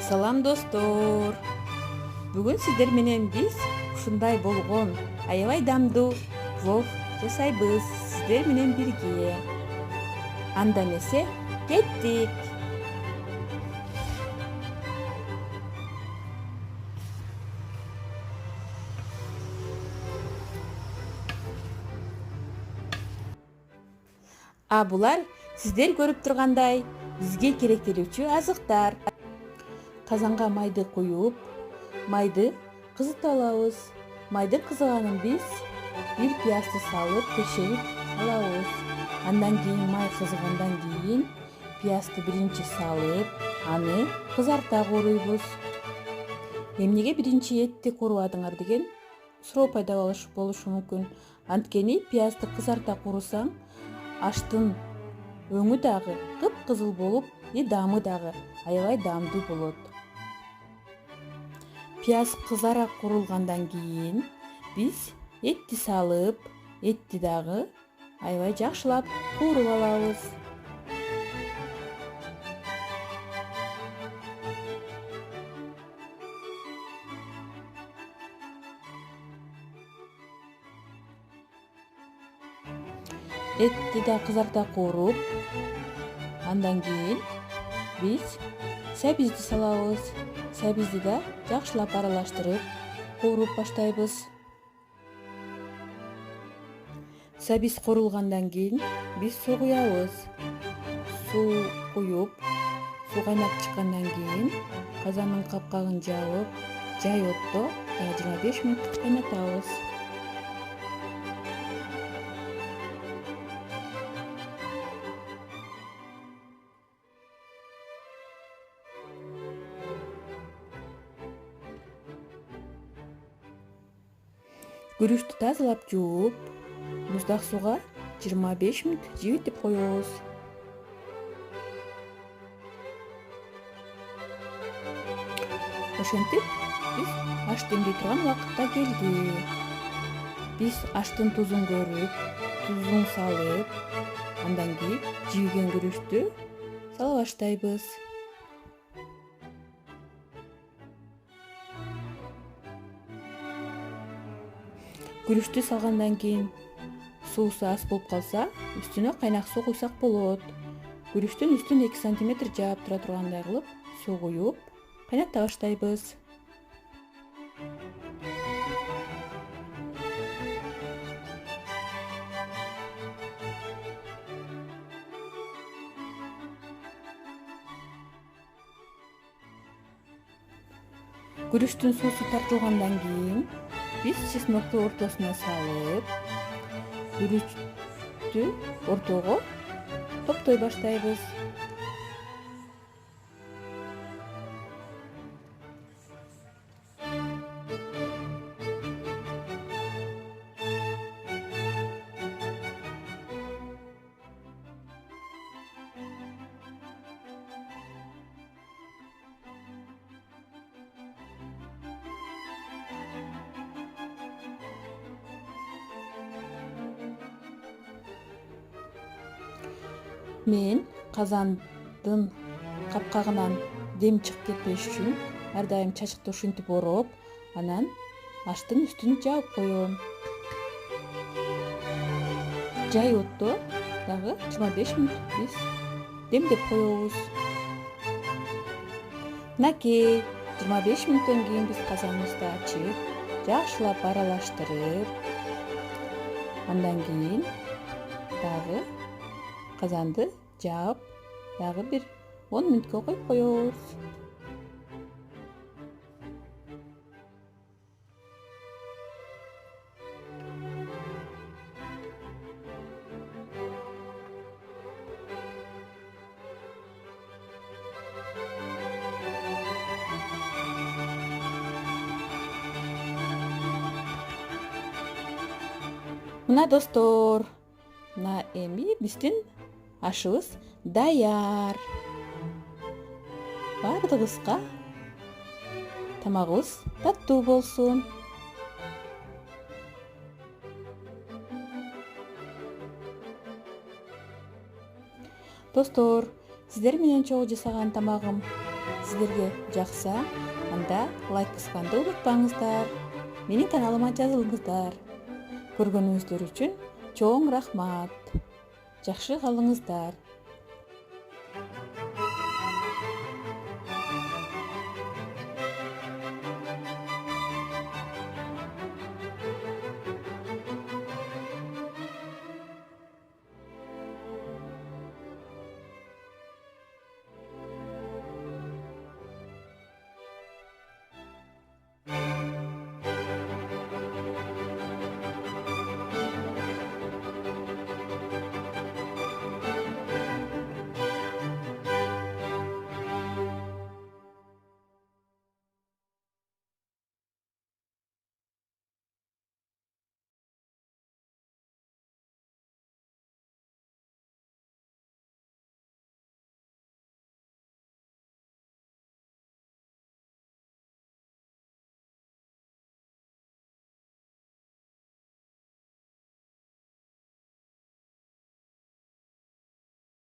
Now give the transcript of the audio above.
Салам достор. Бүгүн сиздер менен биз ушундай болгон аябай дамдуу плов жасайбыз сиздер менен бирге. Анда эмесе кеттик. Булар сиздер көрүп тургандай бизге керектелүүчү азыктар. Казанга майды куюп, майды кызытып алабыз. Майды кызыганын биз бир пиязды салып, текшерип алабыз. Андан кийин май кызыгандан кийин пиязды биринчи салып, аны кызарта кууруйбуз. Эмнеге биринчи этти куурубадыңар деген суроо пайда болушу мүмкүн. Анткени пиязды кызарта куурусаң, аштын өңү дагы кыпкызыл болуп, даамы дагы аябай даамдуу болот. Пияз кызара куурулгандан кийин биз этти салып, этти дагы аябай жакшылап кууруп алабыз. Этти да кызарта кууруп, андан кийин биз сабизди салабыз. Сабизди да жакшылап аралаштырып кууруп баштайбыз. Сабиз куурулгандан кийин биз суу куябыз. Суу куюп, суу кайнап чыккандан кийин казандын капкагын жаап, жай отто 25 мүнөт кайнатабыз. Күрүчтү тазалап жууп, муздак сууга 25 мүнөт жибитип коебуз. Ошентип биз аш демдей турган убакытта келди. Биз аштын тузун көрүп, тузун салып, андан кийин жибиген күрүчтү сала баштайбыз. Күрүчтү салгандан кийин суусу аз болуп калса, үстүнө кайнак суу куйсак болот. Күрүчтүн үстүн 2 см жаап тура тургандай кылып суу куюп, кайната баштайбыз. Күрүчтүн суусу тартылгандан кийин биз чеснокту ортосуна салып, күрүчтү ортого топтой баштайбыз. Мен казандын капкагынан дем чыгып кетпеш үчүн ар дайым чачыкты ушинтип ороп, анан аштын үстүн жаап коем. Жай отто дагы 25 мүнөт биз демдеп коебуз. Мынакей 25 мүнөттөн кийин биз казаныбызды ачып, жакшылап аралаштырып, андан кийин дагы казанды жаап, дагы бир 10 мүнөткө коюп коебуз. Мына достор, мына эми биздин ашыбыз даяр. Бардыгыбызга тамагыбыз таттуу болсун. Достор, сиздер менен чогуу жасаган тамагым сиздерге жакса, анда лайк басканды унутпаңыздар. Менин каналыма жазылыңыздар. Көргөнүңүздөр үчүн чоң рахмат. Жакшы калыңыздар.